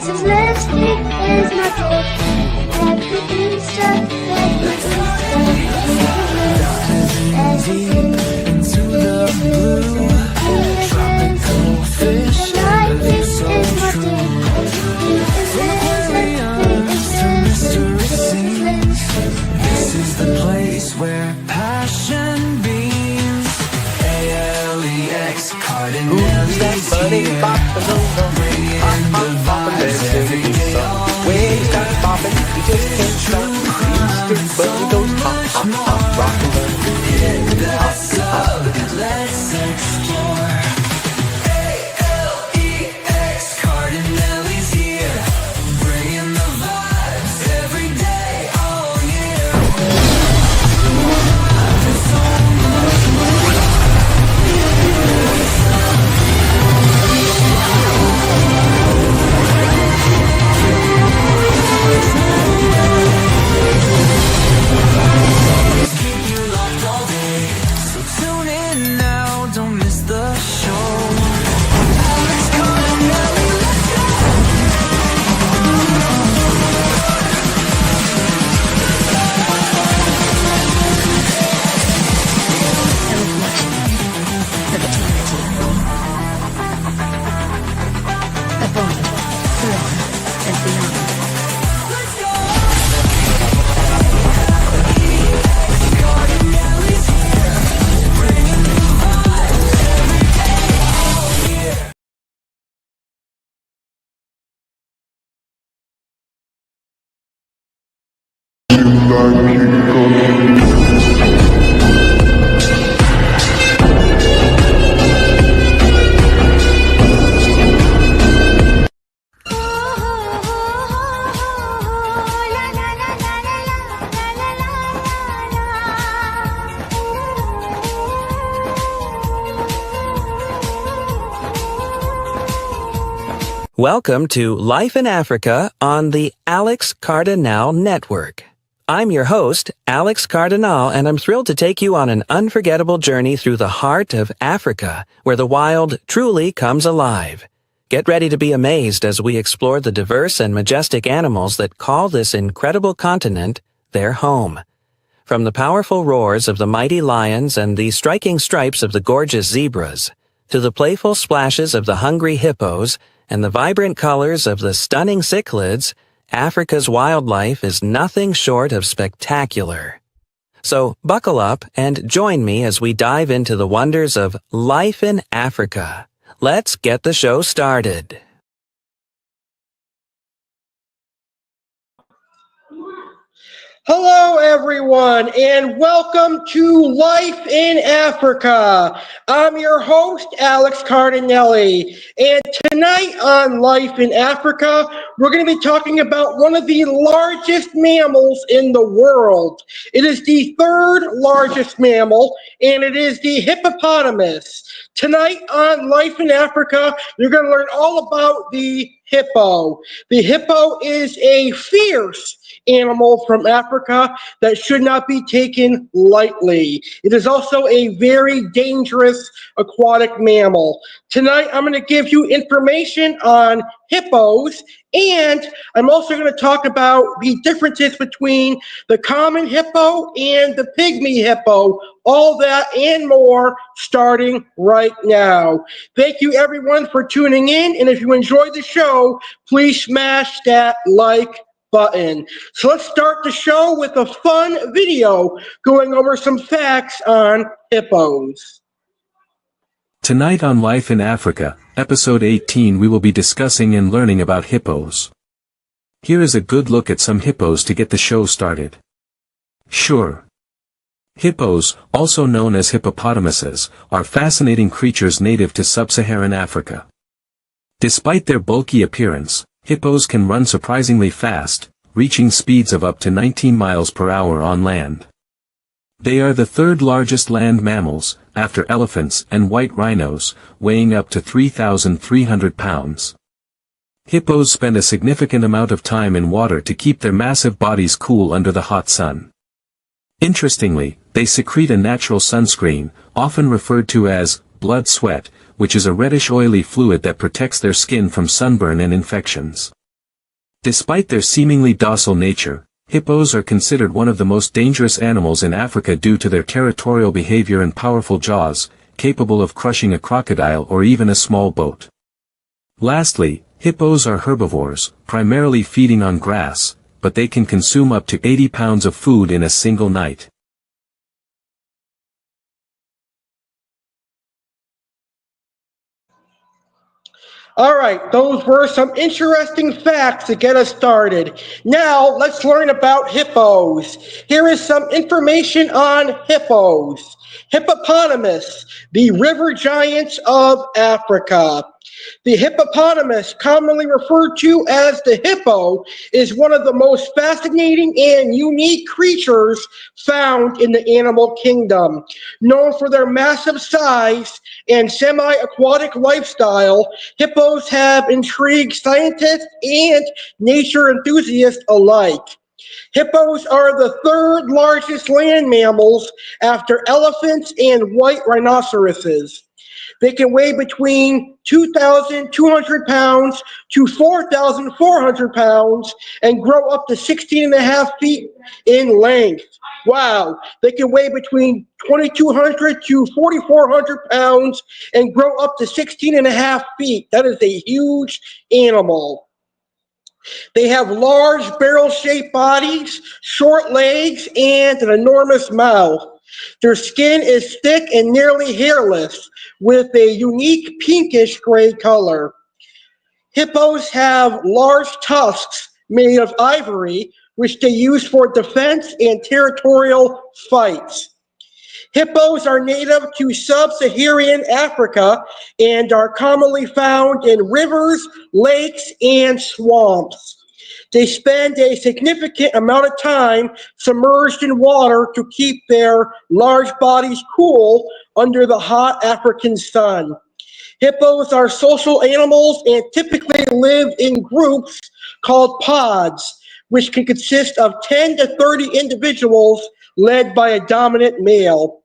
his lipstick is my gold. Everything stuck, as he into the blue. Tropical fish, life is my day. Mystery scenes. This is the place where passion beams. A.L.E.X. Cardinale's here. Bringing the vibes every day. When you start bopping, you just can't stop. Your buzz goes pop, pop, pop, rock and roll. Let's explore. A.L.E.X. Cardinale's here. Bringing the vibes every day, all year. There's so much more. Keep you locked all day. So tune in now, don't miss the show. Alex Cardinale, let's go. Welcome to Life in Africa on the Alex Cardinale Network. I'm your host, Alex Cardinale, and I'm thrilled to take you on an unforgettable journey through the heart of Africa, where the wild truly comes alive. Get ready to be amazed as we explore the diverse and majestic animals that call this incredible continent their home. From the powerful roars of the mighty lions and the striking stripes of the gorgeous zebras, to the playful splashes of the hungry hippos and the vibrant colors of the stunning cichlids, Africa's wildlife is nothing short of spectacular. So buckle up and join me as we dive into the wonders of life in Africa. Let's get the show started. Hello, everyone, and welcome to Life in Africa. I'm your host, Alex Cardinale, and tonight on Life in Africa, we're going to be talking about one of the largest mammals in the world. It is the third largest mammal, and it is the hippopotamus. Tonight on Life in Africa, you're going to learn all about the hippo. The hippo is a fierce animal from Africa that should not be taken lightly. It is also a very dangerous aquatic mammal. Tonight, I'm going to give you information on hippos, and I'm also going to talk about the differences between the common hippo and the pygmy hippo. All that and more starting right now. Thank you, everyone, for tuning in, and if you enjoyed the show, please smash that like button. So let's start the show with a fun video going over some facts on hippos. Tonight on Life in Africa, episode 18, we will be discussing and learning about hippos. Here is a good look at some hippos to get the show started. Sure. Hippos, also known as hippopotamuses, are fascinating creatures native to sub-Saharan Africa. Despite their bulky appearance, hippos can run surprisingly fast, reaching speeds of up to 19 miles per hour on land. They are the third largest land mammals, after elephants and white rhinos, weighing up to 3,300 pounds. Hippos spend a significant amount of time in water to keep their massive bodies cool under the hot sun. Interestingly, they secrete a natural sunscreen, often referred to as blood sweat, which is a reddish oily fluid that protects their skin from sunburn and infections. Despite their seemingly docile nature, hippos are considered one of the most dangerous animals in Africa due to their territorial behavior and powerful jaws, capable of crushing a crocodile or even a small boat. Lastly, hippos are herbivores, primarily feeding on grass, but they can consume up to 80 pounds of food in a single night. All right, those were some interesting facts to get us started. Now, let's learn about hippos. Here is some information on hippos. Hippopotamus, the river giants of Africa. The hippopotamus, commonly referred to as the hippo, is one of the most fascinating and unique creatures found in the animal kingdom. Known for their massive size and semi-aquatic lifestyle, hippos have intrigued scientists and nature enthusiasts alike. Hippos are the third largest land mammals after elephants and white rhinoceroses. They can weigh between 2,200 pounds to 4,400 pounds and grow up to 16 and a half feet in length. Wow. They can weigh between 2,200 to 4,400 pounds and grow up to 16 and a half feet. That is a huge animal. They have large barrel-shaped bodies, short legs, and an enormous mouth. Their skin is thick and nearly hairless, with a unique pinkish gray color. Hippos have large tusks made of ivory, which they use for defense and territorial fights. Hippos are native to sub-Saharan Africa and are commonly found in rivers, lakes, and swamps. They spend a significant amount of time submerged in water to keep their large bodies cool under the hot African sun. Hippos are social animals and typically live in groups called pods, which can consist of 10 to 30 individuals led by a dominant male.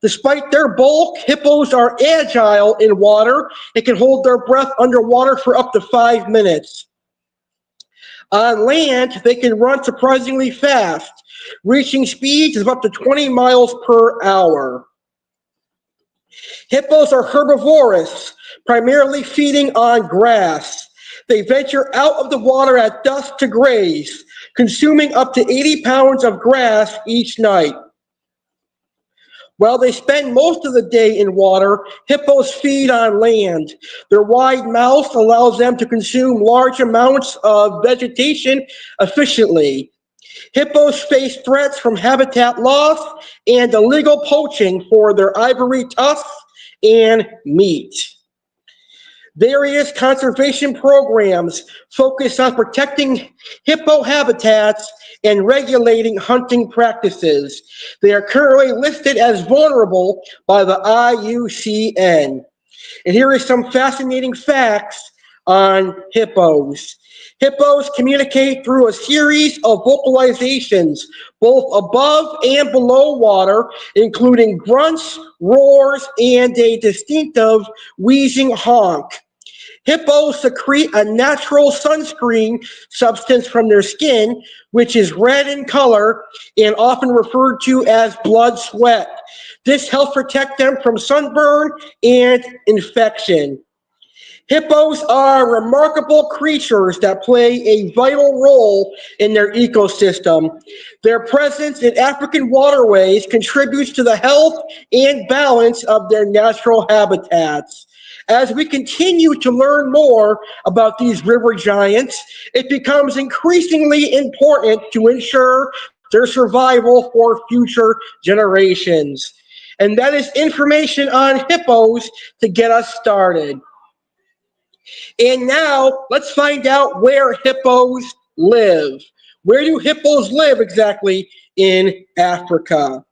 Despite their bulk, hippos are agile in water and can hold their breath underwater for up to 5 minutes. On land, they can run surprisingly fast, reaching speeds of up to 20 miles per hour. Hippos are herbivorous, primarily feeding on grass. They venture out of the water at dusk to graze, consuming up to 80 pounds of grass each night. While they spend most of the day in water, hippos feed on land. Their wide mouth allows them to consume large amounts of vegetation efficiently. Hippos face threats from habitat loss and illegal poaching for their ivory tusks and meat. Various conservation programs focus on protecting hippo habitats and regulating hunting practices. They are currently listed as vulnerable by the IUCN. And here are some fascinating facts on hippos. Hippos communicate through a series of vocalizations, both above and below water, including grunts, roars, and a distinctive wheezing honk. Hippos secrete a natural sunscreen substance from their skin, which is red in color and often referred to as blood sweat. This helps protect them from sunburn and infection. Hippos are remarkable creatures that play a vital role in their ecosystem. Their presence in African waterways contributes to the health and balance of their natural habitats. As we continue to learn more about these river giants, it becomes increasingly important to ensure their survival for future generations. And that is information on hippos to get us started. And now let's find out where hippos live. Where do hippos live exactly in Africa?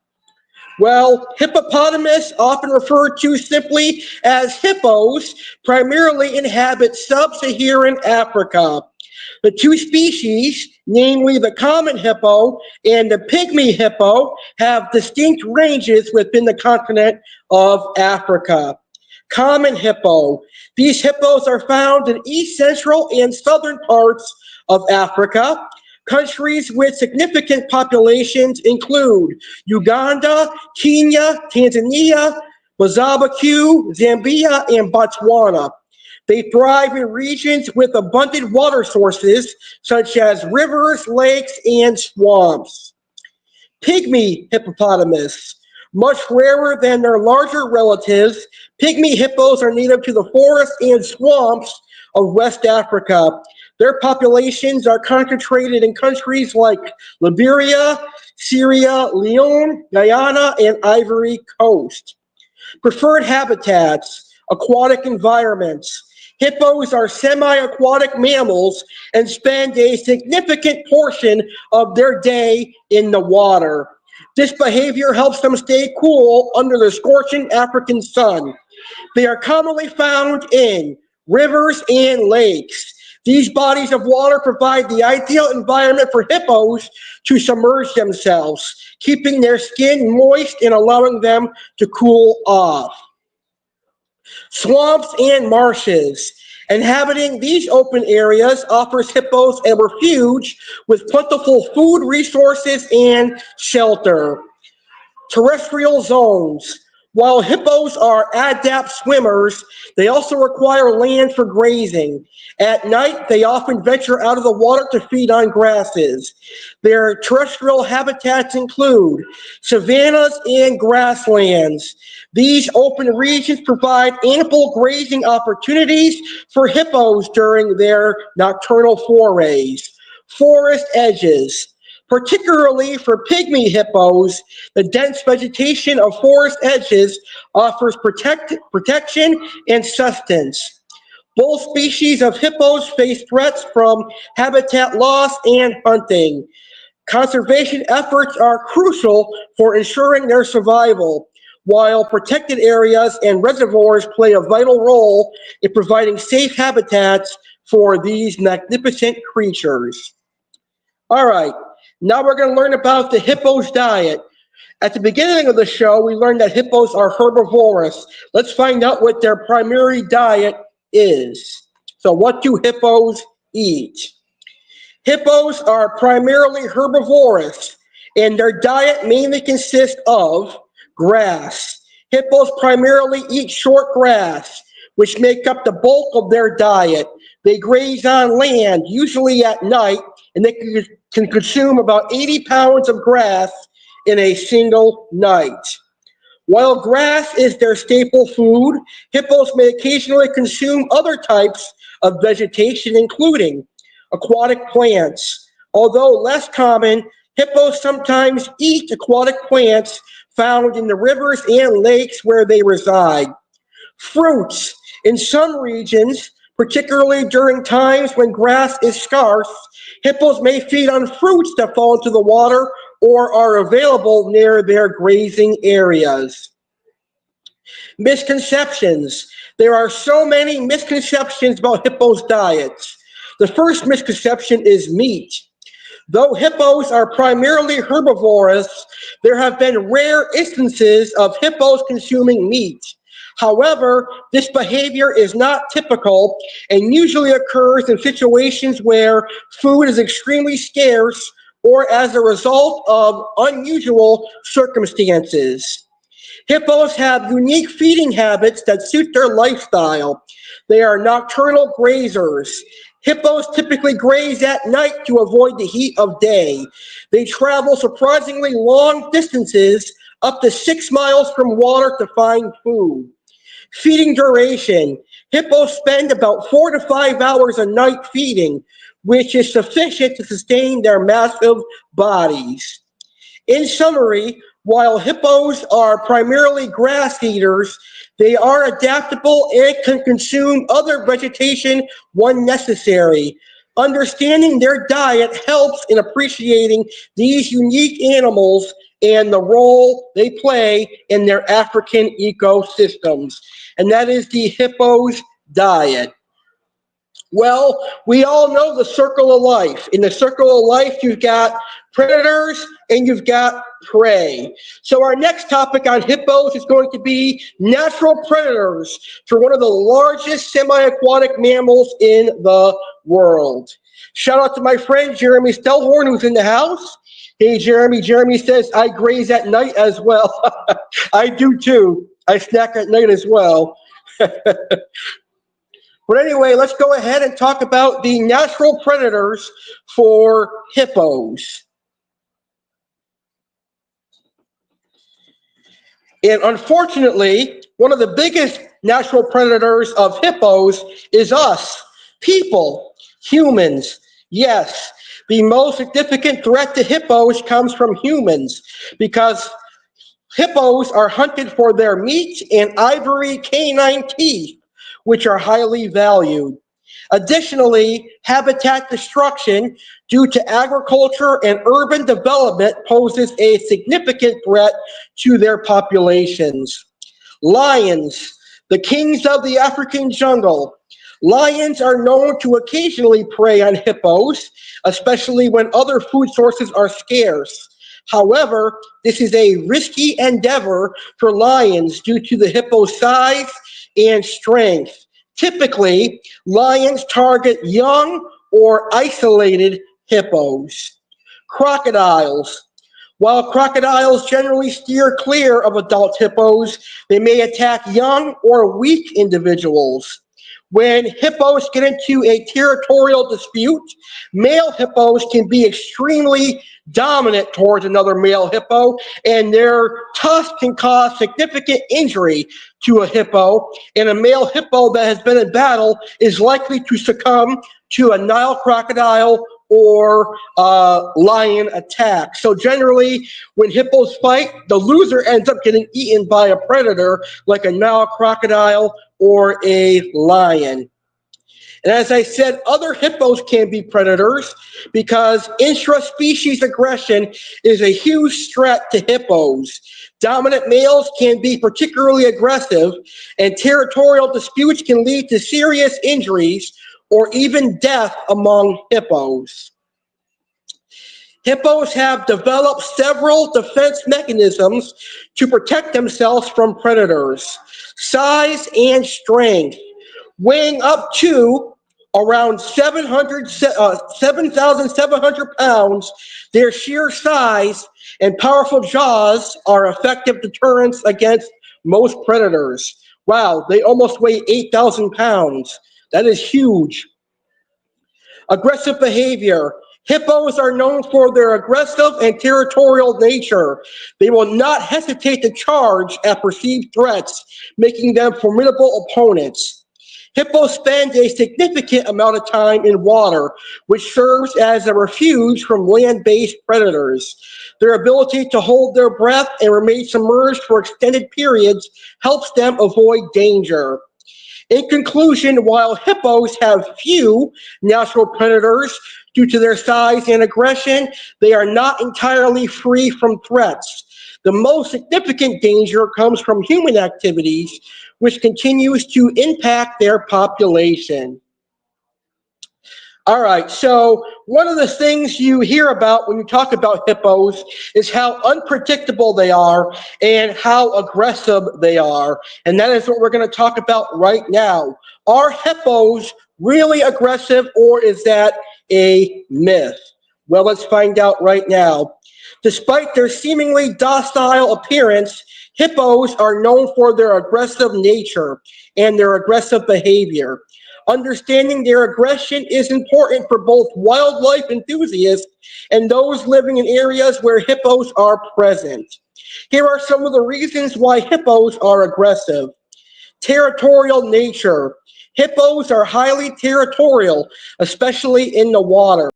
Well, hippopotamus, often referred to simply as hippos, primarily inhabit sub-Saharan Africa. The two species, namely the common hippo and the pygmy hippo, have distinct ranges within the continent of Africa. Common hippo. These hippos are found in east central and southern parts of Africa. Countries with significant populations include Uganda, Kenya, Tanzania, Mozambique, Zambia, and Botswana. They thrive in regions with abundant water sources such as rivers, lakes, and swamps. Pygmy hippopotamus. Much rarer than their larger relatives, pygmy hippos are native to the forests and swamps of West Africa. Their populations are concentrated in countries like Liberia, Sierra Leone, Guyana, and Ivory Coast. Preferred habitats, aquatic environments. Hippos are semi-aquatic mammals and spend a significant portion of their day in the water. This behavior helps them stay cool under the scorching African sun. They are commonly found in rivers and lakes. These bodies of water provide the ideal environment for hippos to submerge themselves, keeping their skin moist and allowing them to cool off. Swamps and marshes. Inhabiting these open areas offers hippos a refuge with plentiful food resources and shelter. Terrestrial zones. While hippos are adept swimmers, they also require land for grazing. At night, they often venture out of the water to feed on grasses. Their terrestrial habitats include savannas and grasslands. These open regions provide ample grazing opportunities for hippos during their nocturnal forays. Forest edges. Particularly for pygmy hippos, the dense vegetation of forest edges offers protection and sustenance. Both species of hippos face threats from habitat loss and hunting. Conservation efforts are crucial for ensuring their survival, while protected areas and reservoirs play a vital role in providing safe habitats for these magnificent creatures. All right. Now we're going to learn about the hippo's diet. At the beginning of the show, we learned that hippos are herbivorous. Let's find out what their primary diet is. So what do hippos eat? Hippos are primarily herbivorous, and their diet mainly consists of grass. Hippos primarily eat short grass, which make up the bulk of their diet. They graze on land, usually at night, and they can consume about 80 pounds of grass in a single night. While grass is their staple food, hippos may occasionally consume other types of vegetation, including aquatic plants. Although less common, hippos sometimes eat aquatic plants found in the rivers and lakes where they reside. Fruits. In some regions, particularly during times when grass is scarce, hippos may feed on fruits that fall into the water or are available near their grazing areas. Misconceptions. There are so many misconceptions about hippos' diets. The first misconception is meat. Though hippos are primarily herbivorous, there have been rare instances of hippos consuming meat. However, this behavior is not typical and usually occurs in situations where food is extremely scarce or as a result of unusual circumstances. Hippos have unique feeding habits that suit their lifestyle. They are nocturnal grazers. Hippos typically graze at night to avoid the heat of day. They travel surprisingly long distances, up to 6 miles from water, to find food. Feeding duration. Hippos spend about 4 to 5 hours a night feeding, which is sufficient to sustain their massive bodies. In summary, while hippos are primarily grass eaters, they are adaptable and can consume other vegetation when necessary. Understanding their diet helps in appreciating these unique animals and the role they play in their African ecosystems. And that is the hippo's diet. Well, we all know the circle of life. In the circle of life, you've got predators and you've got prey. So our next topic on hippos is going to be natural predators for one of the largest semi-aquatic mammals in the world. Shout out to my friend Jeremy Stellhorn, who's in the house. Hey, Jeremy. Jeremy says, I graze at night as well. I do too. I snack at night as well. But anyway, let's go ahead and talk about the natural predators for hippos. And unfortunately, one of the biggest natural predators of hippos is us, people, humans. Yes, the most significant threat to hippos comes from humans because hippos are hunted for their meat and ivory canine teeth, which are highly valued. Additionally, habitat destruction due to agriculture and urban development poses a significant threat to their populations. Lions, the kings of the African jungle. Lions are known to occasionally prey on hippos, especially when other food sources are scarce. However, this is a risky endeavor for lions due to the hippo's size and strength. Typically, lions target young or isolated hippos. Crocodiles. While crocodiles generally steer clear of adult hippos, they may attack young or weak individuals. When hippos get into a territorial dispute, male hippos can be extremely dominant towards another male hippo, and their tusks can cause significant injury to a hippo, and a male hippo that has been in battle is likely to succumb to a Nile crocodile or lion attack. So generally, when hippos fight, the loser ends up getting eaten by a predator like a Nile crocodile or a lion. And as I said, other hippos can be predators because intraspecies aggression is a huge threat to hippos. Dominant males can be particularly aggressive, and territorial disputes can lead to serious injuries or even death among hippos. Hippos have developed several defense mechanisms to protect themselves from predators. Size and strength. Weighing up to around 7,700 pounds, their sheer size and powerful jaws are effective deterrents against most predators. Wow, they almost weigh 8,000 pounds. That is huge. Aggressive behavior. Hippos are known for their aggressive and territorial nature. They will not hesitate to charge at perceived threats, making them formidable opponents. Hippos spend a significant amount of time in water, which serves as a refuge from land-based predators. Their ability to hold their breath and remain submerged for extended periods helps them avoid danger. In conclusion, while hippos have few natural predators due to their size and aggression, they are not entirely free from threats. The most significant danger comes from human activities, which continues to impact their population. All right, so one of the things you hear about when you talk about hippos is how unpredictable they are and how aggressive they are. And that is what we're going to talk about right now. Are hippos really aggressive, or is that a myth? Well, let's find out right now. Despite their seemingly docile appearance, hippos are known for their aggressive nature and their aggressive behavior. Understanding their aggression is important for both wildlife enthusiasts and those living in areas where hippos are present. Here are some of the reasons why hippos are aggressive. Territorial nature. Hippos are highly territorial, especially in the water.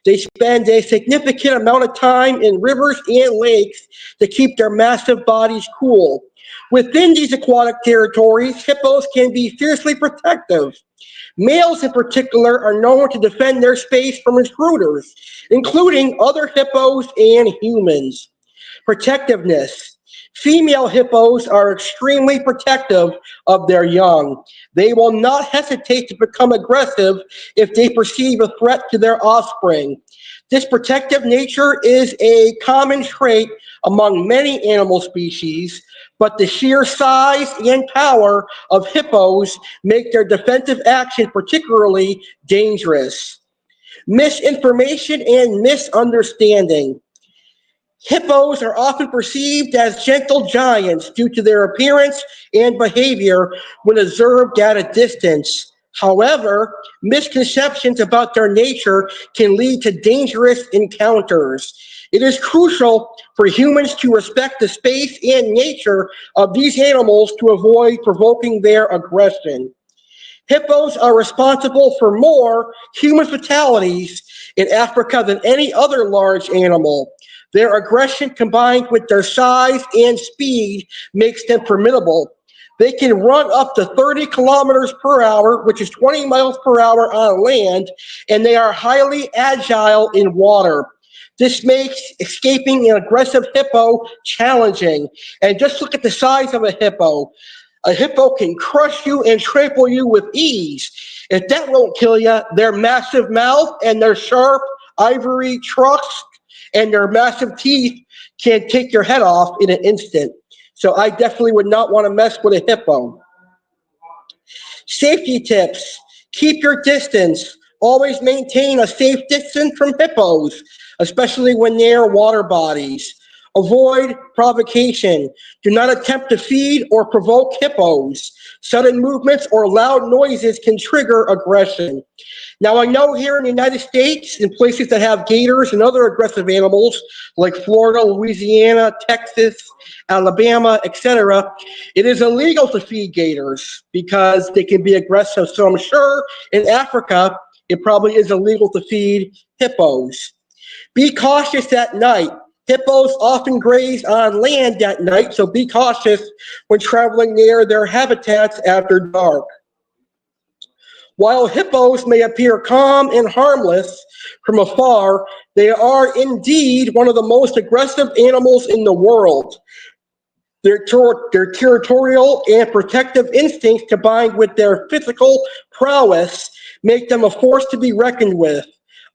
They spend a significant amount of time in rivers and lakes to keep their massive bodies cool. Within these aquatic territories, hippos can be fiercely protective. Males in particular are known to defend their space from intruders, including other hippos and humans. Protectiveness. Female hippos are extremely protective of their young. They will not hesitate to become aggressive if they perceive a threat to their offspring. This protective nature is a common trait among many animal species, but the sheer size and power of hippos make their defensive action particularly dangerous. misinformation and misunderstanding. Hippos are often perceived as gentle giants due to their appearance and behavior when observed at a distance. However, misconceptions about their nature can lead to dangerous encounters. It is crucial for humans to respect the space and nature of these animals to avoid provoking their aggression. Hippos are responsible for more human fatalities in Africa than any other large animal. Their aggression combined with their size and speed makes them formidable. They can run up to 30 kilometers per hour, which is 20 miles per hour on land, and they are highly agile in water. This makes escaping an aggressive hippo challenging. And just look at the size of a hippo. A hippo can crush you and trample you with ease. If that won't kill you, their massive mouth and their sharp ivory trunks and their massive teeth can take your head off in an instant. So I definitely would not want to mess with a hippo. Safety tips. Keep your distance. Always maintain a safe distance from hippos, especially when near water bodies. Avoid provocation. Do not attempt to feed or provoke hippos. Sudden movements or loud noises can trigger aggression. Now, I know here in the United States, in places that have gators and other aggressive animals, like Florida, Louisiana, Texas, Alabama, etc., it is illegal to feed gators because they can be aggressive. So I'm sure in Africa, it probably is illegal to feed hippos. Be cautious at night. Hippos often graze on land at night, so be cautious when traveling near their habitats after dark. While hippos may appear calm and harmless from afar, they are indeed one of the most aggressive animals in the world. Their territorial and protective instincts combined with their physical prowess make them a force to be reckoned with.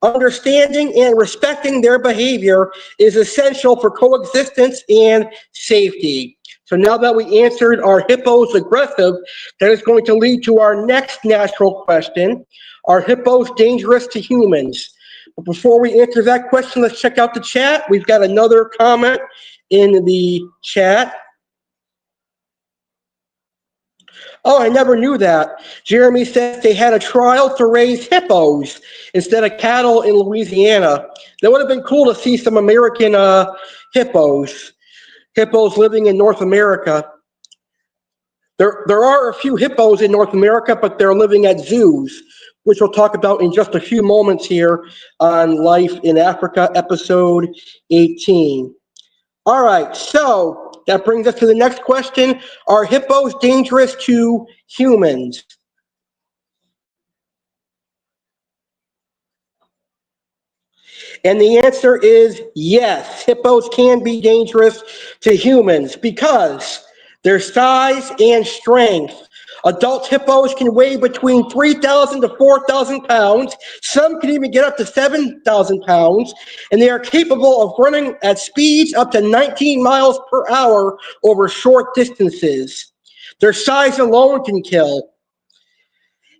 Understanding and respecting their behavior is essential for coexistence and safety. So now that we answered are hippos aggressive, that is going to lead to our next natural question. Are hippos dangerous to humans? But before we answer that question, let's check out the chat. We've got another comment in the chat. Oh, I never knew that. Jeremy says they had a trial to raise hippos instead of cattle in Louisiana. That would have been cool to see some American hippos living in North America. There are a few hippos in North America, but they're living at zoos, which we'll talk about in just a few moments here on Life in Africa, episode 18. All right, so that brings us to the next question. Are hippos dangerous to humans? And the answer is yes. Hippos can be dangerous to humans because their size and strength. Adult hippos can weigh between 3,000 to 4,000 pounds. Some can even get up to 7,000 pounds. And they are capable of running at speeds up to 19 miles per hour over short distances. Their size alone can kill.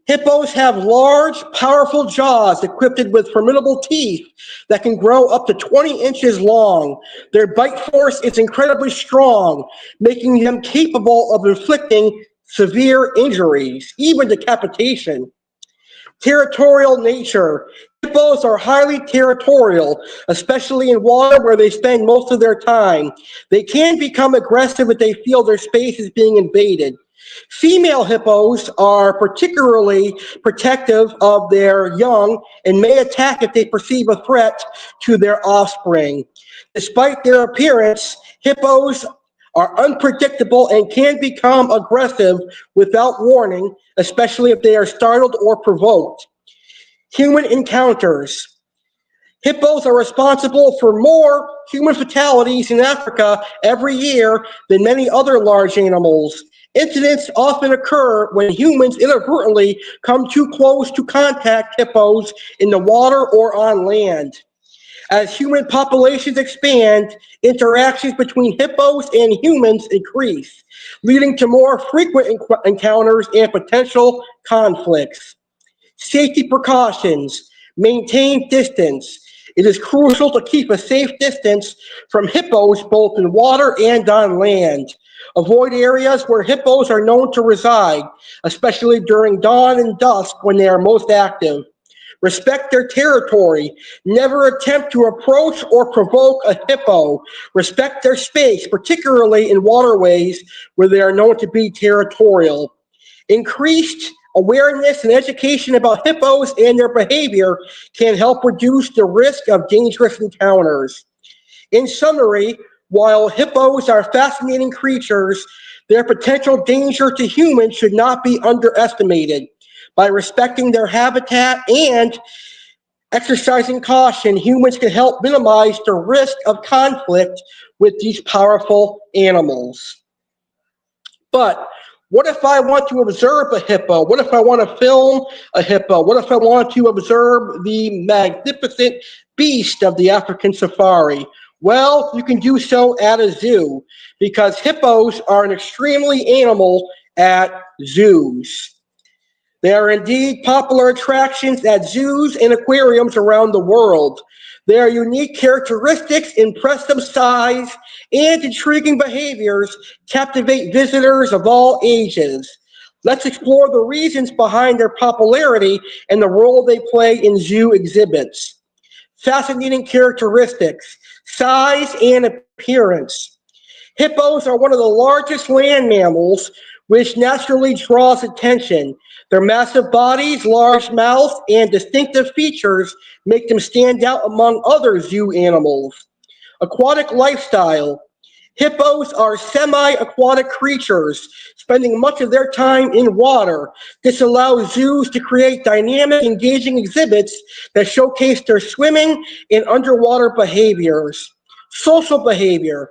Hippos have large, powerful jaws equipped with formidable teeth that can grow up to 20 inches long. Their bite force is incredibly strong, making them capable of inflicting severe injuries, even decapitation. Territorial nature. Hippos are highly territorial, especially in water where they spend most of their time. They can become aggressive if they feel their space is being invaded. Female hippos are particularly protective of their young and may attack if they perceive a threat to their offspring. Despite their appearance, hippos are unpredictable and can become aggressive without warning, especially if they are startled or provoked. Human encounters. Hippos are responsible for more human fatalities in Africa every year than many other large animals. Incidents often occur when humans inadvertently come too close to contact hippos in the water or on land. As human populations expand, interactions between hippos and humans increase, leading to more frequent encounters and potential conflicts. Safety precautions. Maintain distance. It is crucial to keep a safe distance from hippos both in water and on land. Avoid areas where hippos are known to reside, especially during dawn and dusk when they are most active. Respect their territory. Never attempt to approach or provoke a hippo. Respect their space, particularly in waterways where they are known to be territorial. Increased awareness and education about hippos and their behavior can help reduce the risk of dangerous encounters. In summary, while hippos are fascinating creatures, their potential danger to humans should not be underestimated. By respecting their habitat and exercising caution, humans can help minimize the risk of conflict with these powerful animals. But what if I want to observe a hippo? What if I want to film a hippo? What if I want to observe the magnificent beast of the African safari? Well, you can do so at a zoo because hippos are an extremely animal at zoos. They are indeed popular attractions at zoos and aquariums around the world. Their unique characteristics, impressive size, and intriguing behaviors captivate visitors of all ages. Let's explore the reasons behind their popularity and the role they play in zoo exhibits. Fascinating characteristics, size and appearance. Hippos are one of the largest land mammals, which naturally draws attention. Their massive bodies, large mouths, and distinctive features make them stand out among other zoo animals. Aquatic lifestyle. Hippos are semi-aquatic creatures, spending much of their time in water. This allows zoos to create dynamic, engaging exhibits that showcase their swimming and underwater behaviors. Social behavior.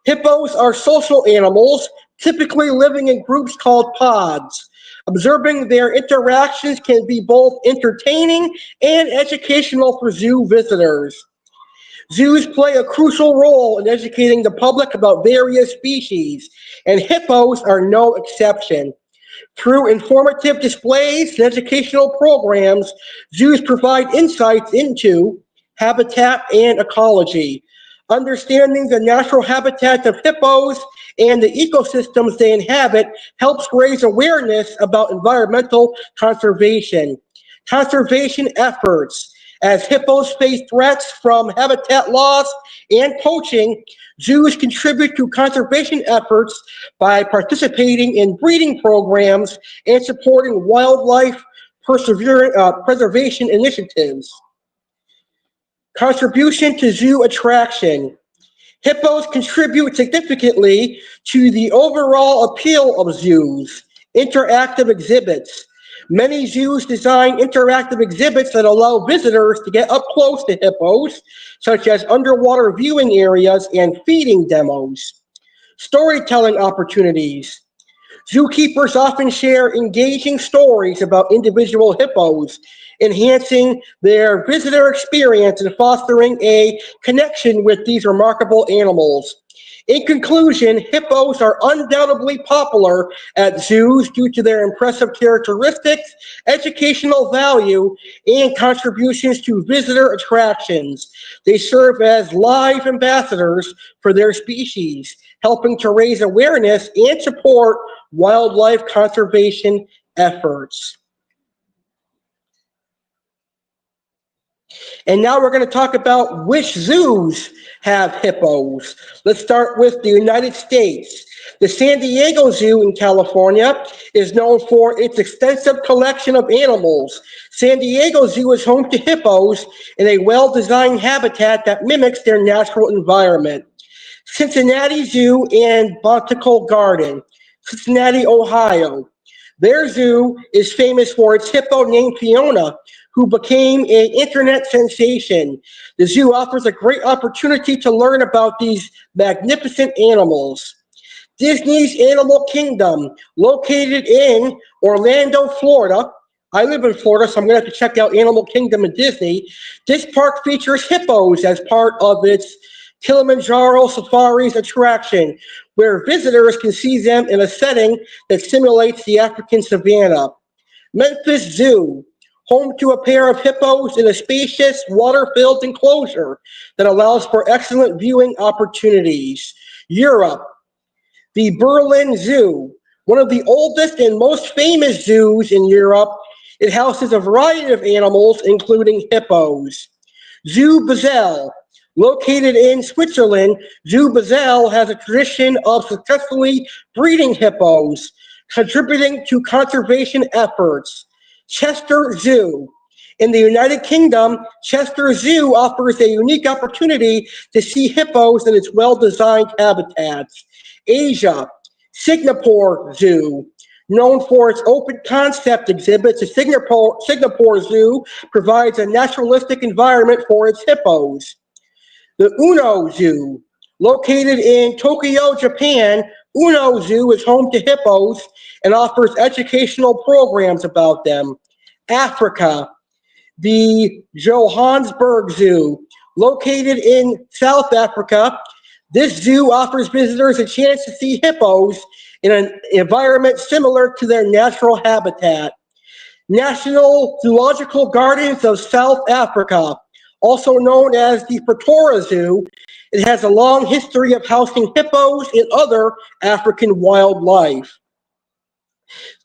Hippos are social animals, typically living in groups called pods. Observing their interactions can be both entertaining and educational for zoo visitors. Zoos play a crucial role in educating the public about various species, and hippos are no exception. Through informative displays and educational programs, zoos provide insights into habitat and ecology. Understanding the natural habitat of hippos and the ecosystems they inhabit helps raise awareness about environmental conservation. Conservation efforts. As hippos face threats from habitat loss and poaching, zoos contribute to conservation efforts by participating in breeding programs and supporting wildlife preservation initiatives. Contribution to zoo attraction. Hippos contribute significantly to the overall appeal of zoos. Interactive exhibits. Many zoos design interactive exhibits that allow visitors to get up close to hippos, such as underwater viewing areas and feeding demos. Storytelling opportunities. Zookeepers often share engaging stories about individual hippos, enhancing their visitor experience and fostering a connection with these remarkable animals. In conclusion, hippos are undoubtedly popular at zoos due to their impressive characteristics, educational value, and contributions to visitor attractions. They serve as live ambassadors for their species, helping to raise awareness and support wildlife conservation efforts. And now we're going to talk about which zoos have hippos. Let's start with the United States. The San Diego Zoo in California is known for its extensive collection of animals. San Diego Zoo is home to hippos in a well-designed habitat that mimics their natural environment. Cincinnati Zoo and Botanical Garden, Cincinnati, Ohio. Their zoo is famous for its hippo named Fiona, who became an internet sensation. The zoo offers a great opportunity to learn about these magnificent animals. Disney's Animal Kingdom, located in Orlando, Florida. I live in Florida, so I'm going to have to check out Animal Kingdom and Disney. This park features hippos as part of its Kilimanjaro Safaris attraction, where visitors can see them in a setting that simulates the African savanna. Memphis Zoo. home to a pair of hippos in a spacious, water-filled enclosure that allows for excellent viewing opportunities. Europe, the Berlin Zoo, one of the oldest and most famous zoos in Europe. It houses a variety of animals, including hippos. Zoo Basel, located in Switzerland, Zoo Basel has a tradition of successfully breeding hippos, contributing to conservation efforts. Chester Zoo. In the United Kingdom, Chester Zoo offers a unique opportunity to see hippos in its well-designed habitats. Asia, Singapore Zoo. Known for its open concept exhibits, the Singapore Zoo provides a naturalistic environment for its hippos. The Uno Zoo, located in Tokyo, Japan, Uno Zoo is home to hippos and offers educational programs about them. Africa, the Johannesburg Zoo, located in South Africa. This zoo offers visitors a chance to see hippos in an environment similar to their natural habitat. National Zoological Gardens of South Africa, also known as the Pretoria Zoo. It has a long history of housing hippos and other African wildlife.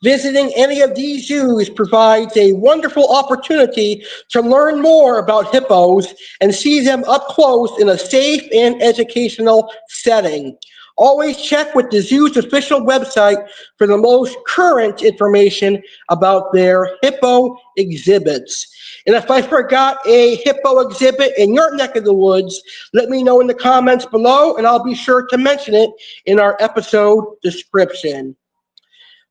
Visiting any of these zoos provides a wonderful opportunity to learn more about hippos and see them up close in a safe and educational setting. Always check with the zoo's official website for the most current information about their hippo exhibits. And if I forgot a hippo exhibit in your neck of the woods, let me know in the comments below, and I'll be sure to mention it in our episode description.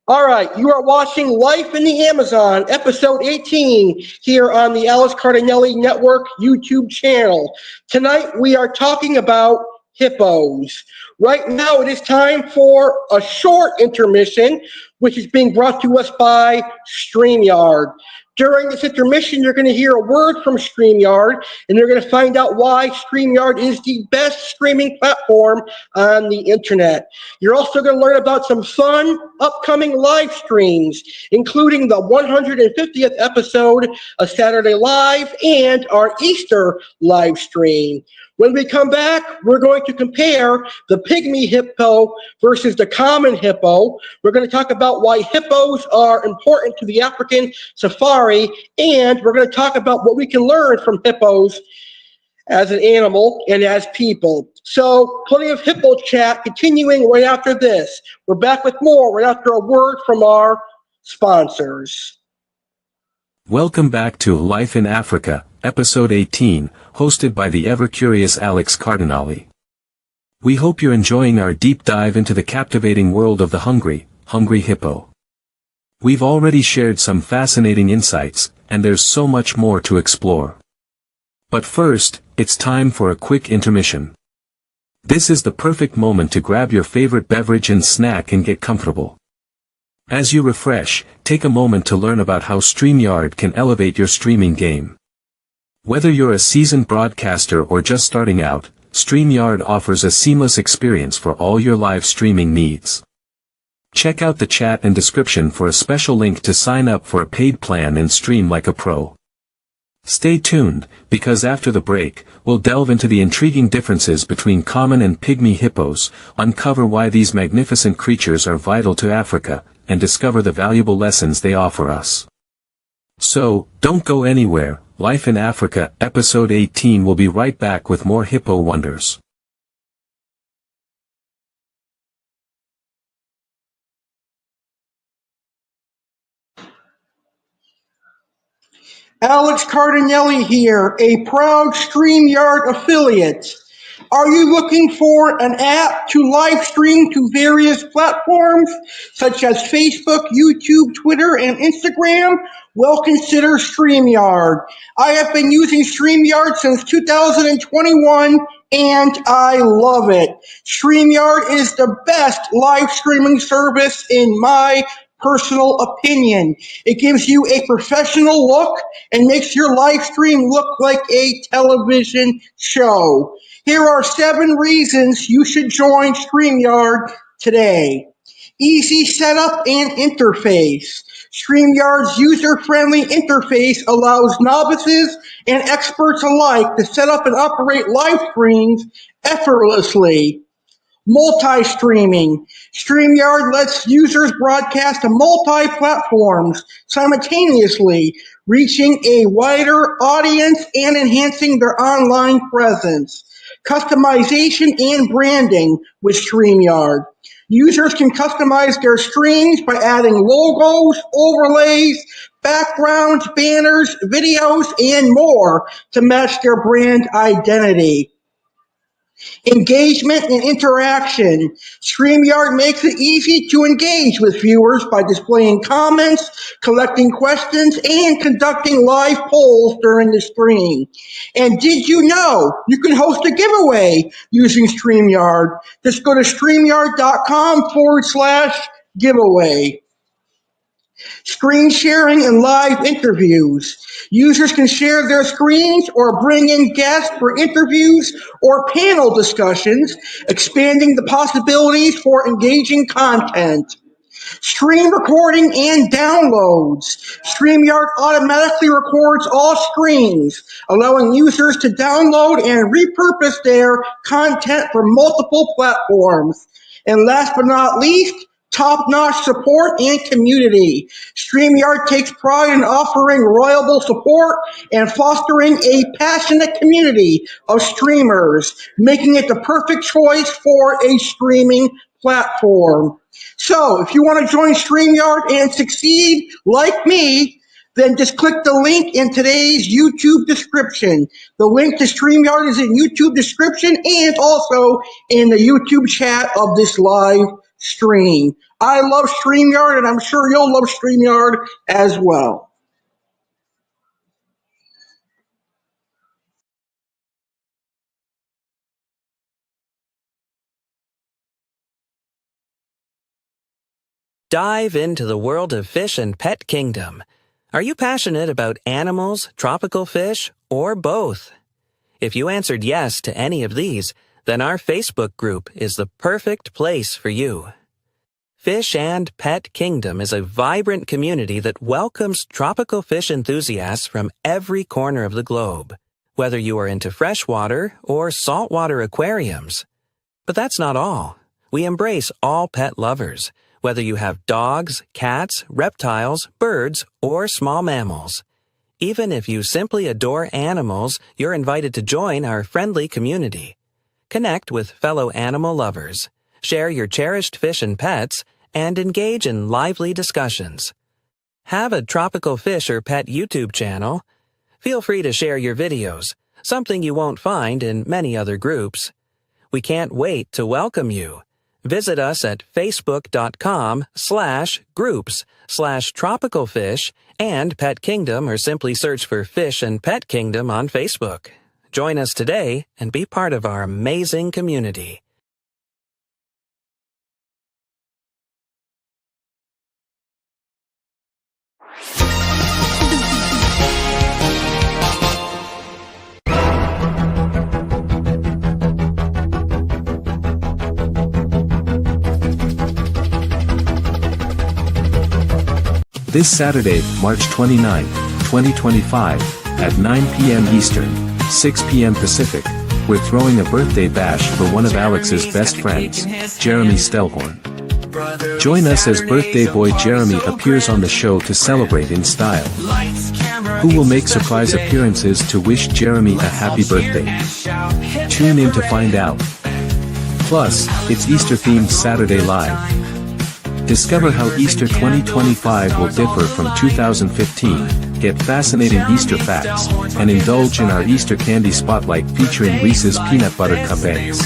All right, you are watching Life in the Amazon, episode 18, here on the Alex Cardinale Network YouTube channel. Tonight, we are talking about hippos. Right now, it is time for a short intermission, which is being brought to us by StreamYard. During this intermission, you're going to hear a word from StreamYard, and you're going to find out why StreamYard is the best streaming platform on the internet. You're also going to learn about some fun upcoming live streams, including the 150th episode of Saturday Live and our Easter live stream. When we come back, we're going to compare the pygmy hippo versus the common hippo. We're going to talk about why hippos are important to the African safari, and we're going to talk about what we can learn from hippos as an animal and as people. So plenty of hippo chat continuing right after this. We're back with more right after a word from our sponsors. Welcome back to Life in Africa, episode 18, hosted by the ever-curious Alex Cardinale. We hope you're enjoying our deep dive into the captivating world of the hungry hippo. We've already shared some fascinating insights, and there's so much more to explore. But first, it's time for a quick intermission. This is the perfect moment to grab your favorite beverage and snack and get comfortable. As you refresh, take a moment to learn about how StreamYard can elevate your streaming game. Whether you're a seasoned broadcaster or just starting out, StreamYard offers a seamless experience for all your live streaming needs. Check out the chat and description for a special link to sign up for a paid plan and stream like a pro. Stay tuned, because after the break, we'll delve into the intriguing differences between common and pygmy hippos, uncover why these magnificent creatures are vital to Africa, and discover the valuable lessons they offer us. So, don't go anywhere. Life in Africa, episode 18 will be right back with more hippo wonders. Alex Cardinale here, a proud StreamYard affiliate. Are you looking for an app to live stream to various platforms such as Facebook, YouTube, Twitter, and Instagram? Well, consider StreamYard. I have been using StreamYard since 2021 and I love it. StreamYard is the best live streaming service in my personal opinion. It gives you a professional look and makes your live stream look like a television show. Here are 7 reasons you should join StreamYard today. Easy setup and interface. StreamYard's user-friendly interface allows novices and experts alike to set up and operate live streams effortlessly. Multi-streaming. StreamYard lets users broadcast to multi-platforms simultaneously, reaching a wider audience and enhancing their online presence. Customization and branding with StreamYard. Users can customize their streams by adding logos, overlays, backgrounds, banners, videos, and more to match their brand identity. Engagement and interaction. StreamYard makes it easy to engage with viewers by displaying comments, collecting questions, and conducting live polls during the stream. And did you know you can host a giveaway using StreamYard? Just go to StreamYard.com/giveaway. Screen sharing and live interviews. Users can share their screens or bring in guests for interviews or panel discussions, expanding the possibilities for engaging content. Stream recording and downloads. StreamYard automatically records all streams, allowing users to download and repurpose their content for multiple platforms. And last but not least, top-notch support and community. StreamYard takes pride in offering reliable support and fostering a passionate community of streamers, making it the perfect choice for a streaming platform. So, if you want to join StreamYard and succeed like me, then just click the link in today's YouTube description. The link to StreamYard is in YouTube description and also in the YouTube chat of this live stream. I love StreamYard, and I'm sure you'll love StreamYard as well. Dive into the world of fish and pet kingdom. Are you passionate about animals, tropical fish, or both? If you answered yes to any of these, then our Facebook group is the perfect place for you. Fish and Pet Kingdom is a vibrant community that welcomes tropical fish enthusiasts from every corner of the globe, whether you are into freshwater or saltwater aquariums. But that's not all. We embrace all pet lovers, whether you have dogs, cats, reptiles, birds, or small mammals. Even if you simply adore animals, you're invited to join our friendly community. Connect with fellow animal lovers, share your cherished fish and pets, and engage in lively discussions. Have a tropical fish or pet YouTube channel? Feel free to share your videos, something you won't find in many other groups. We can't wait to welcome you. Visit us at facebook.com/groups/tropicalfish and Pet Kingdom, or simply search for Fish and Pet Kingdom on Facebook. Join us today and be part of our amazing community. This Saturday, March 29, 2025, at 9 p.m. Eastern, 6 p.m. Pacific, we're throwing a birthday bash for one of Alex's best friends, Jeremy Stellhorn. Join us as birthday boy Jeremy appears on the show to celebrate in style. Who will make surprise appearances to wish Jeremy a happy birthday? Tune in to find out. Plus, it's Easter-themed Saturday Live. Discover how Easter 2025 will differ from 2015, get fascinating Easter facts, and indulge in our Easter candy spotlight featuring Reese's Peanut Butter Cup eggs.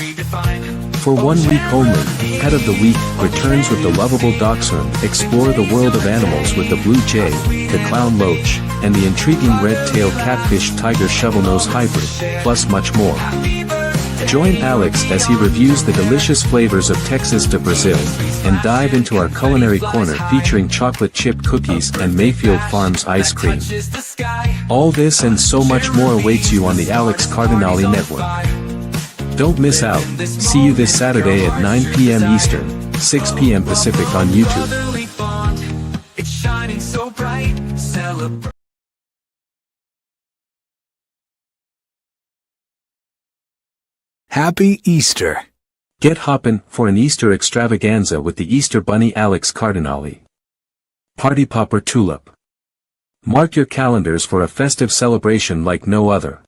For 1 week only, Pet of the Week returns with the lovable dachshund. Explore the world of animals with the blue jay, the clown loach, and the intriguing red-tailed catfish tiger shovelnose hybrid, plus much more. Join Alex as he reviews the delicious flavors of Texas to Brazil, and dive into our culinary corner featuring chocolate chip cookies and Mayfield Farms ice cream. All this and so much more awaits you on the Alex Cardinale Network. Don't miss out. See you this Saturday at 9 p.m. Eastern, 6 p.m. Pacific on YouTube. celebrate. Happy Easter! Get hoppin' for an Easter extravaganza with the Easter Bunny Alex Cardinale. Party Popper Tulip. Mark your calendars for a festive celebration like no other.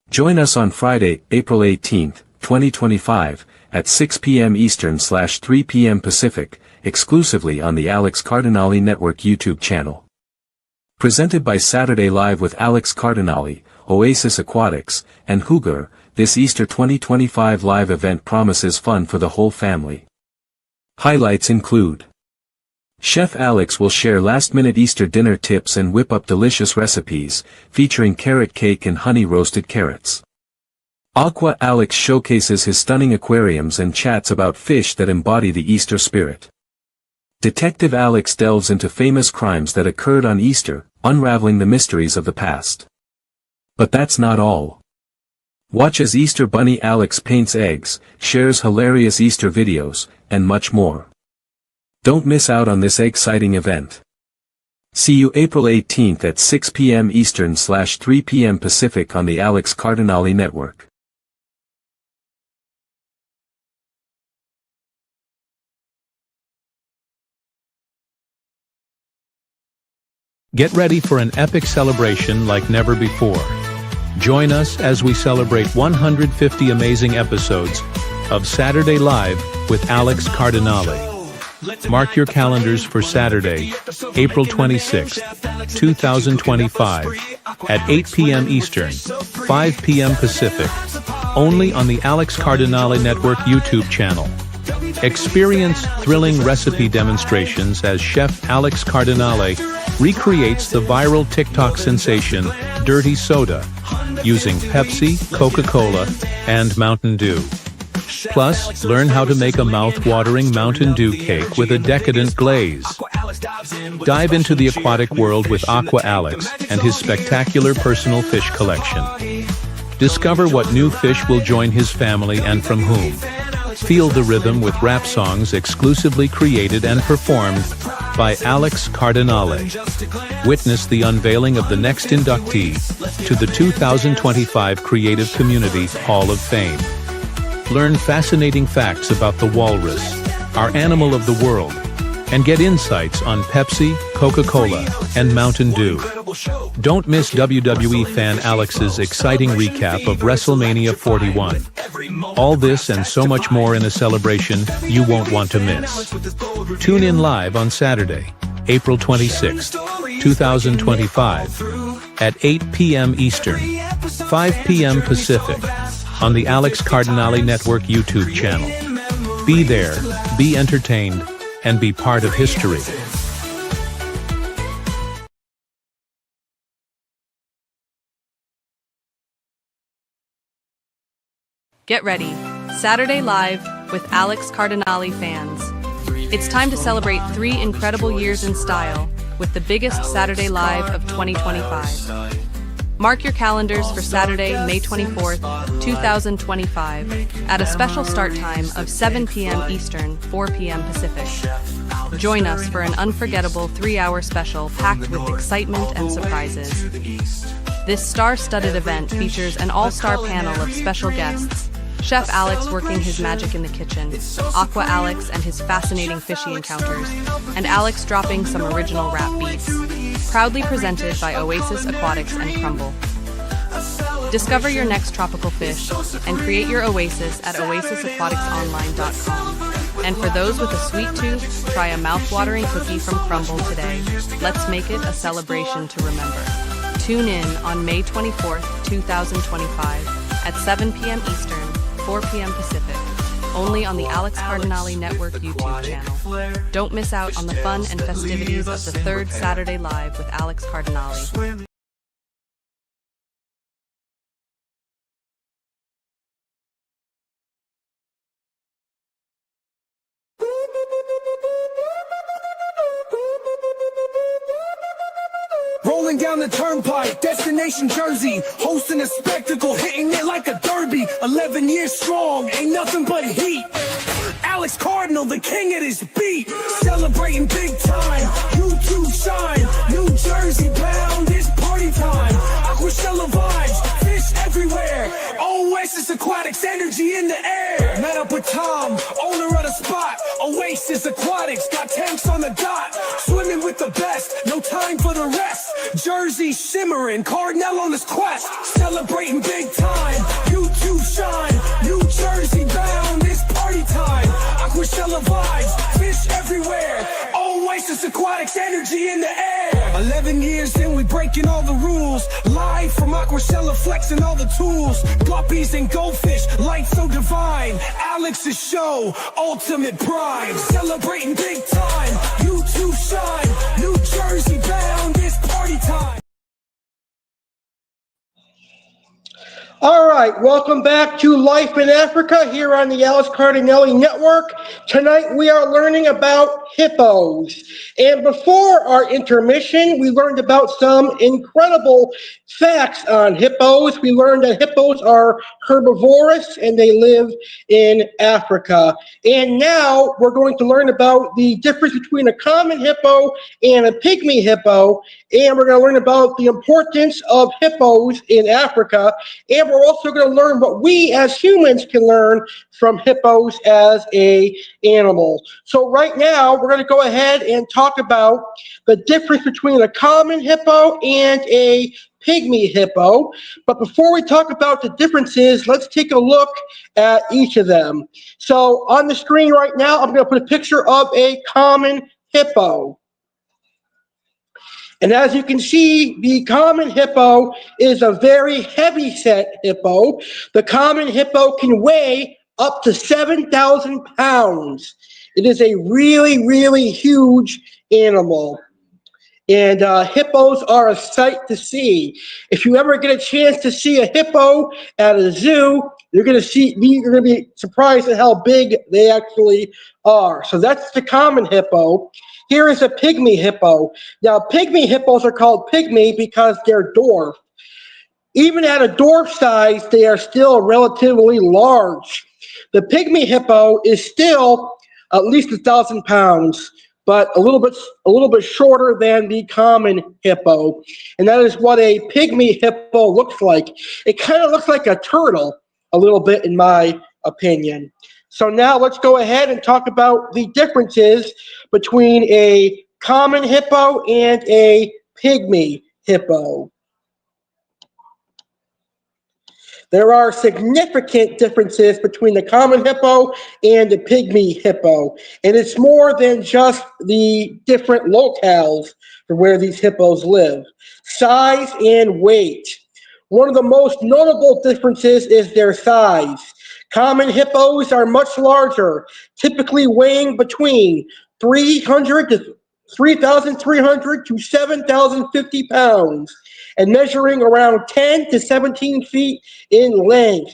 Join us on Friday, April 18th, 2025, at 6 p.m. Eastern/3 p.m. Pacific, exclusively on the Alex Cardinale Network YouTube channel. Presented by Saturday Live with Alex Cardinale, Oasis Aquatics, and Hooger, this Easter 2025 live event promises fun for the whole family. Highlights include: Chef Alex will share last-minute Easter dinner tips and whip up delicious recipes, featuring carrot cake and honey-roasted carrots. Aqua Alex showcases his stunning aquariums and chats about fish that embody the Easter spirit. Detective Alex delves into famous crimes that occurred on Easter, unraveling the mysteries of the past. But that's not all. Watch as Easter Bunny Alex paints eggs, shares hilarious Easter videos, and much more. Don't miss out on this exciting event. See you April 18th at 6 p.m. Eastern/3 p.m. Pacific on the Alex Cardinale Network. Get ready for an epic celebration like never before. Join us as we celebrate 150 amazing episodes of Saturday Live with Alex Cardinale. Mark your calendars for Saturday, April 26, 2025, at 8 p.m. Eastern, 5 p.m. Pacific, only on the Alex Cardinale Network YouTube channel. Experience thrilling recipe demonstrations as Chef Alex Cardinale recreates the viral TikTok sensation Dirty Soda using Pepsi, Coca-Cola, and Mountain Dew. Plus, learn how to make a mouth-watering Mountain Dew cake with a decadent glaze. Dive into the aquatic world with Aqua Alex and his spectacular personal fish collection. Discover what new fish will join his family and from whom. Feel the rhythm with rap songs exclusively created and performed by Alex Cardinale. Witness the unveiling of the next inductee to the 2025 Creative Community Hall of Fame. Learn fascinating facts about the walrus, our animal of the world, and get insights on Pepsi, Coca-Cola, and Mountain Dew. Don't miss WWE fan Alex's exciting recap of WrestleMania 41. All this and so much more in a celebration you won't want to miss. Tune in live on Saturday, April 26, 2025, at 8 p.m. Eastern, 5 p.m. Pacific, on the Alex Cardinale Network YouTube channel. Be there, be entertained, and be part of history. Get ready. Saturday Live with Alex Cardinale fans. It's time to celebrate 3 incredible years in style with the biggest Saturday Live of 2025. Mark your calendars for Saturday, May 24th, 2025, at a special start time of 7 p.m. Eastern, 4 p.m. Pacific. Join us for an unforgettable 3-hour special packed with excitement and surprises. This star-studded event features an all-star panel of special guests, Chef Alex working his magic in the kitchen, Aqua Alex and his fascinating fishy encounters, and Alex dropping some original rap beats. Proudly presented by Oasis Aquatics and Crumble. Discover your next tropical fish and create your oasis at oasisaquaticsonline.com. And for those with a sweet tooth, try a mouth-watering cookie from Crumble today. Let's make it a celebration to remember. Tune in on May 24th, 2025 at 7 p.m. Eastern, 4 p.m. Pacific, only on the Alex Cardinale Network YouTube channel. Don't miss out on the fun and festivities of the 3rd Saturday Live with Alex Cardinale. Rolling down the turnpike, destination Jersey, hosting a spectacle, hitting it like a derby. 11 years strong, ain't nothing but heat. Alex Cardinale, the king of this beat, celebrating big time. YouTube shine, New Jersey bound, it's party time. Aquashella vibes, fish everywhere. Oasis Aquatics, energy in the air. Met up with Tom, owner of the spot. Oasis Aquatics, got tanks on the dot. Swimming with the best, no time for the rest. Jersey shimmering, Cardinale on his quest. Celebrating big time, YouTube shine. New Jersey bound, it's party time. Aquashella vibes, fish everywhere. Oasis Aquatics, energy in the air. 11 years in, we breaking all the rules. Live from Aquashella, flexing all the tools. Guppies and goldfish, light so divine. Alex's show, ultimate prime. Celebrating big time, YouTube shine. New Jersey bound, it's party time. All right, welcome back to Life in Africa here on the Alex Cardinale Network. Tonight we are learning about hippos. And before our intermission, we learned about some incredible facts on hippos. We learned that hippos are herbivorous and they live in Africa. And now we're going to learn about the difference between a common hippo and a pygmy hippo. And we're going to learn about the importance of hippos in Africa. And we're also going to learn what we as humans can learn from hippos as an animal. So right now, we're going to go ahead and talk about the difference between a common hippo and a pygmy hippo. But before we talk about the differences, let's take a look at each of them. So on the screen right now, I'm going to put a picture of a common hippo. And as you can see, the common hippo is a very heavy-set hippo. The common hippo can weigh up to 7,000 pounds. It is a really, really huge animal. And hippos are a sight to see. If you ever get a chance to see a hippo at a zoo, you're going to be surprised at how big they actually are. So that's the common hippo. Here is a pygmy hippo. Now, pygmy hippos are called pygmy because they're dwarf. Even at a dwarf size, they are still relatively large. The pygmy hippo is still at least 1,000 pounds, but a little bit shorter than the common hippo. And that is what a pygmy hippo looks like. It kind of looks like a turtle a little bit, in my opinion. So now let's go ahead and talk about the differences between a common hippo and a pygmy hippo. There are significant differences between the common hippo and the pygmy hippo. And it's more than just the different locales for where these hippos live. Size and weight. One of the most notable differences is their size. Common hippos are much larger, typically weighing between 3,300 to 7,050 pounds, and measuring around 10 to 17 feet in length.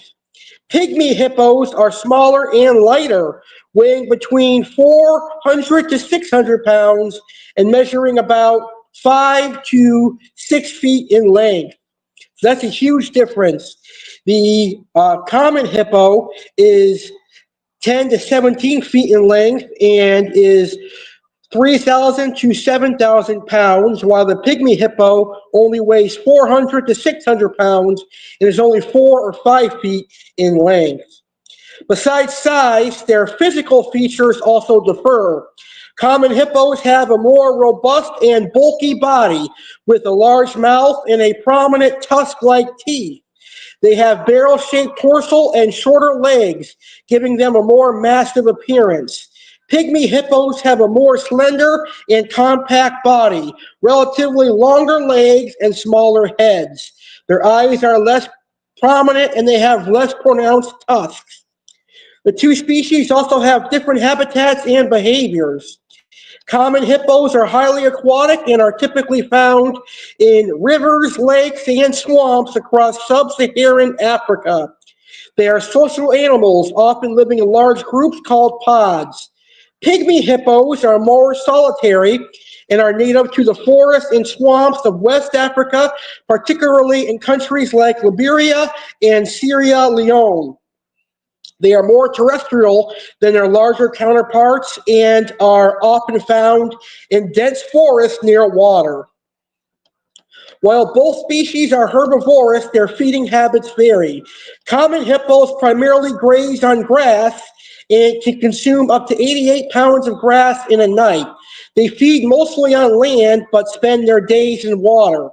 Pygmy hippos are smaller and lighter, weighing between 400 to 600 pounds, and measuring about 5 to 6 feet in length. So that's a huge difference. The common hippo is 10 to 17 feet in length and is 3,000 to 7,000 pounds, while the pygmy hippo only weighs 400 to 600 pounds and is only 4 or 5 feet in length. Besides size, their physical features also differ. Common hippos have a more robust and bulky body with a large mouth and a prominent tusk-like teeth. They have barrel-shaped torso and shorter legs, giving them a more massive appearance. Pygmy hippos have a more slender and compact body, relatively longer legs, and smaller heads. Their eyes are less prominent and they have less pronounced tusks. The two species also have different habitats and behaviors. Common hippos are highly aquatic and are typically found in rivers, lakes, and swamps across sub-Saharan Africa. They are social animals, often living in large groups called pods. Pygmy hippos are more solitary and are native to the forests and swamps of West Africa, particularly in countries like Liberia and Sierra Leone. They are more terrestrial than their larger counterparts and are often found in dense forests near water. While both species are herbivorous, their feeding habits vary. Common hippos primarily graze on grass and can consume up to 88 pounds of grass in a night. They feed mostly on land, but spend their days in water.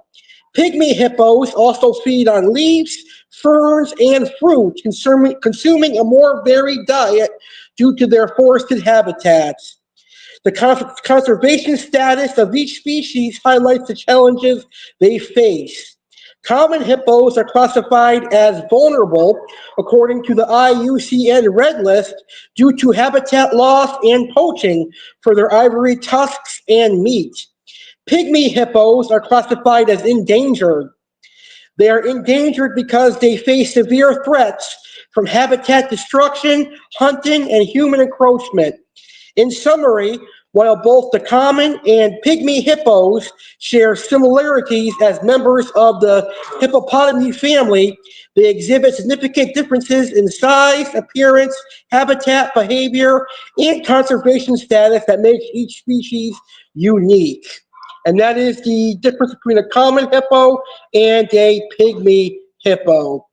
Pygmy hippos also feed on leaves, ferns, and fruit, consuming a more varied diet due to their forested habitats. The conservation status of each species highlights the challenges they face. Common hippos are classified as vulnerable according to the IUCN Red List due to habitat loss and poaching for their ivory tusks and meat. Pygmy hippos are classified as endangered. They are endangered because they face severe threats from habitat destruction, hunting, and human encroachment. In summary, while both the common and pygmy hippos share similarities as members of the hippopotamus family, they exhibit significant differences in size, appearance, habitat, behavior, and conservation status that makes each species unique. And that is the difference between a common hippo and a pygmy hippo.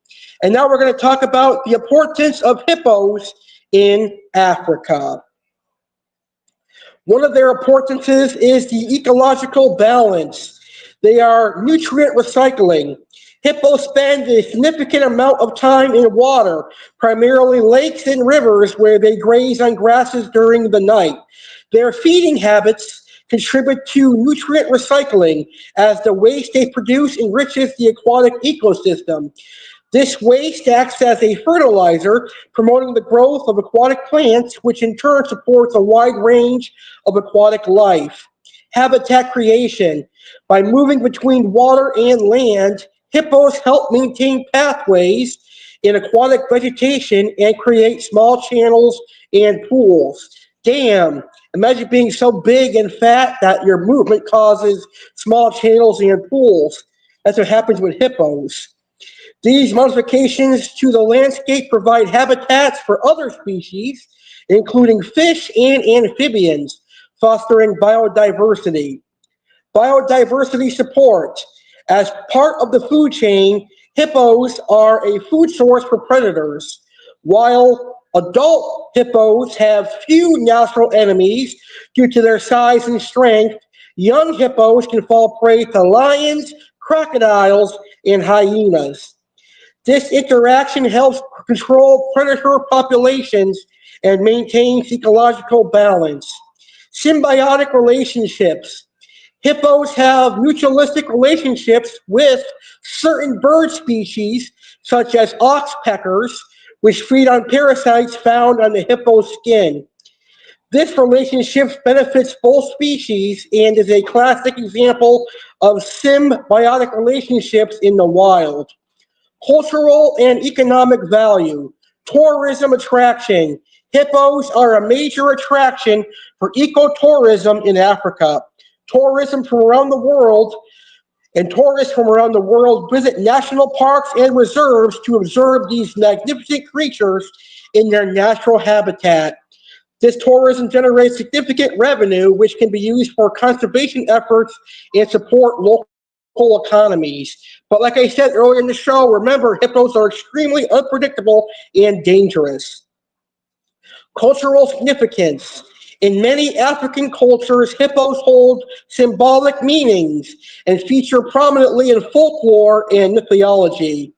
And now we're going to talk about the importance of hippos in Africa. One of their importances is the ecological balance. They are nutrient recycling. Hippos spend a significant amount of time in water, primarily lakes and rivers, where they graze on grasses during the night. Their feeding habits contribute to nutrient recycling, as the waste they produce enriches the aquatic ecosystem. This waste acts as a fertilizer, promoting the growth of aquatic plants, which in turn supports a wide range of aquatic life. Habitat creation. By moving between water and land, hippos help maintain pathways in aquatic vegetation and create small channels and pools. Damn, imagine being so big and fat that your movement causes small channels and pools. That's what happens with hippos. These modifications to the landscape provide habitats for other species, including fish and amphibians, fostering biodiversity. Biodiversity support. As part of the food chain, hippos are a food source for predators. While adult hippos have few natural enemies due to their size and strength, young hippos can fall prey to lions, crocodiles, and hyenas. This interaction helps control predator populations and maintains ecological balance. Symbiotic relationships. Hippos have mutualistic relationships with certain bird species, such as oxpeckers, which feed on parasites found on the hippo's skin. This relationship benefits both species and is a classic example of symbiotic relationships in the wild. Cultural and economic value. Tourism attraction. Hippos are a major attraction for ecotourism in Africa. Tourism from around the world and tourists from around the world visit national parks and reserves to observe these magnificent creatures in their natural habitat. This tourism generates significant revenue, which can be used for conservation efforts and support local economies. But like I said earlier in the show, remember, hippos are extremely unpredictable and dangerous. Cultural significance. In many African cultures, hippos hold symbolic meanings and feature prominently in folklore and mythology.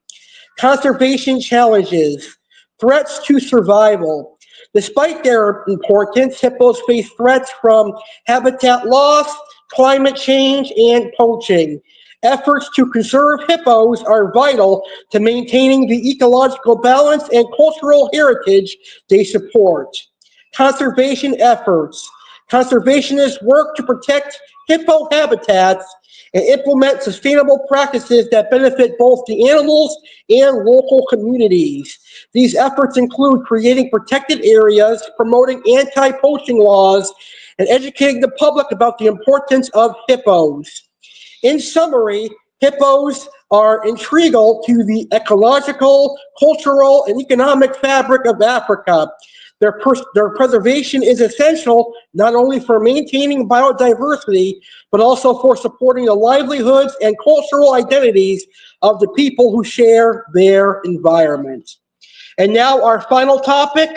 Conservation challenges. Threats to survival. Despite their importance, hippos face threats from habitat loss, climate change, and poaching. Efforts to conserve hippos are vital to maintaining the ecological balance and cultural heritage they support. Conservation efforts. Conservationists work to protect hippo habitats and implement sustainable practices that benefit both the animals and local communities. These efforts include creating protected areas, promoting anti-poaching laws, and educating the public about the importance of hippos. In summary, Hippos are integral to the ecological, cultural, and economic fabric of Africa. Their preservation is essential not only for maintaining biodiversity, but also for supporting the livelihoods and cultural identities of the people who share their environment. And now our final topic,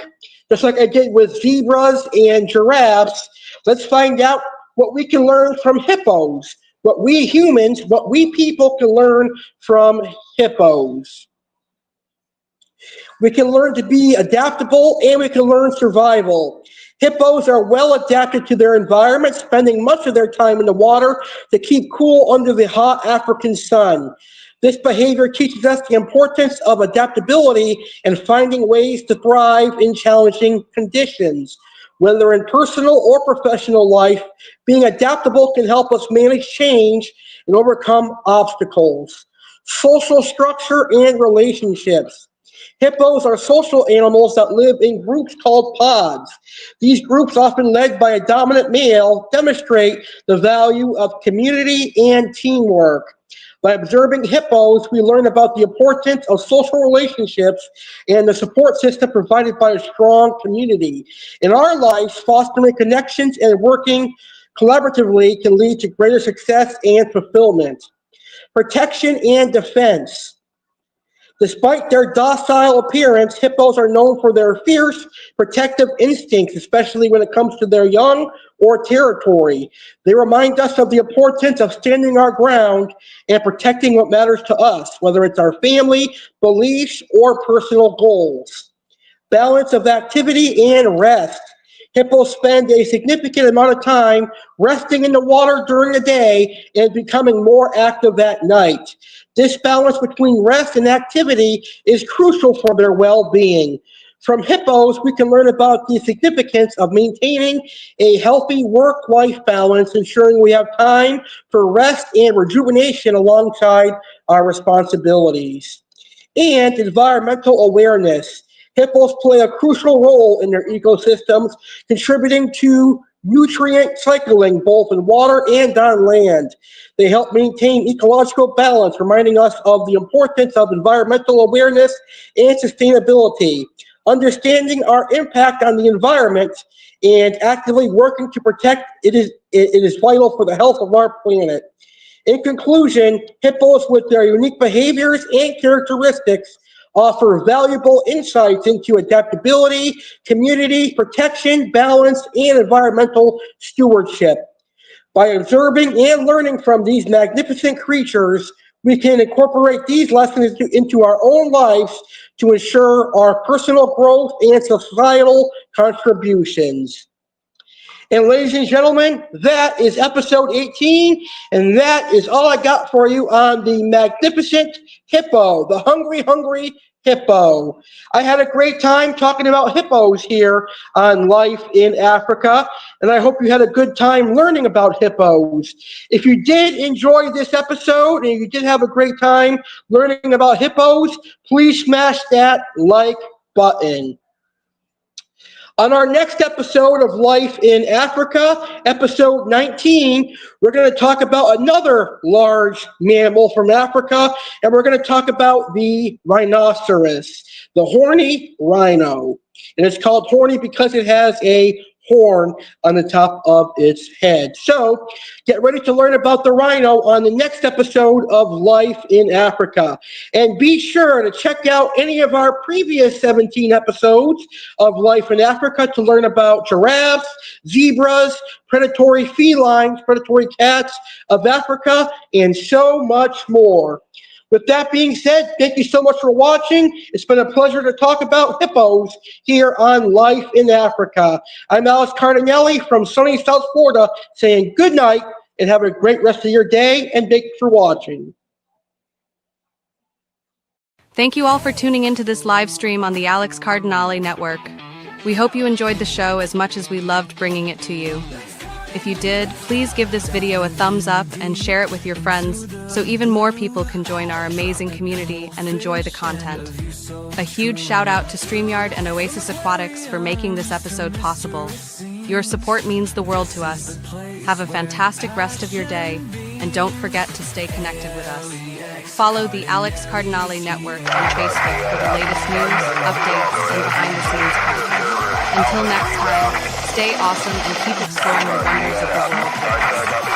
just like I did with zebras and giraffes, let's find out what we can learn from hippos, what we humans, what we people can learn from hippos. We can learn to be adaptable and we can learn survival. Hippos are well adapted to their environment, spending much of their time in the water to keep cool under the hot African sun. This behavior teaches us the importance of adaptability and finding ways to thrive in challenging conditions. Whether in personal or professional life, being adaptable can help us manage change and overcome obstacles. Social structure and relationships. Hippos are social animals that live in groups called pods. These groups, often led by a dominant male, demonstrate the value of community and teamwork. By observing hippos, we learn about the importance of social relationships and the support system provided by a strong community. In our lives, fostering connections and working collaboratively can lead to greater success and fulfillment. Protection and defense. Despite their docile appearance, hippos are known for their fierce, protective instincts, especially when it comes to their young or territory. They remind us of the importance of standing our ground and protecting what matters to us, whether it's our family, beliefs, or personal goals. Balance of activity and rest. Hippos spend a significant amount of time resting in the water during the day and becoming more active at night. This balance between rest and activity is crucial for their well-being. From hippos, we can learn about the significance of maintaining a healthy work-life balance, ensuring we have time for rest and rejuvenation alongside our responsibilities. And environmental awareness. Hippos play a crucial role in their ecosystems, contributing to nutrient cycling both in water and on land. They help maintain ecological balance, reminding us of the importance of environmental awareness and sustainability. Understanding our impact on the environment and actively working to protect it is vital for the health of our planet. In conclusion, hippos with their unique behaviors and characteristics offer valuable insights into adaptability, community protection, balance, and environmental stewardship. By observing and learning from these magnificent creatures, we can incorporate these lessons into our own lives to ensure our personal growth and societal contributions. And ladies and gentlemen, that is episode 18, and that is all I got for you on the magnificent hippo, the hungry hippo. I had a great time talking about hippos here on Life in Africa, and I hope you had a good time learning about hippos. If you did enjoy this episode and you did have a great time learning about hippos, please smash that like button. On our next episode of Life in Africa, episode 19, we're going to talk about another large mammal from Africa, and we're going to talk about the rhinoceros, the horny rhino. And it's called horny because it has a horn on the top of its head. So get ready to learn about the rhino on the next episode of Life in Africa. And be sure to check out any of our previous 17 episodes of Life in Africa to learn about giraffes, zebras, predatory felines, predatory cats of Africa, and so much more. With that being said, thank you so much for watching. It's been a pleasure to talk about hippos here on Life in Africa. I'm Alex Cardinale from sunny South Florida saying good night and have a great rest of your day, and thanks for watching. Thank you all for tuning into this live stream on the Alex Cardinale Network. We hope you enjoyed the show as much as we loved bringing it to you. If you did, please give this video a thumbs up and share it with your friends so even more people can join our amazing community and enjoy the content. A huge shout out to StreamYard and Oasis Aquatics for making this episode possible. Your support means the world to us. Have a fantastic rest of your day. And don't forget to stay connected with us. Follow the Alex Cardinale Network on Facebook for the latest news, updates, and behind-the-scenes content. Until next time, stay awesome and keep exploring the wonders of the world.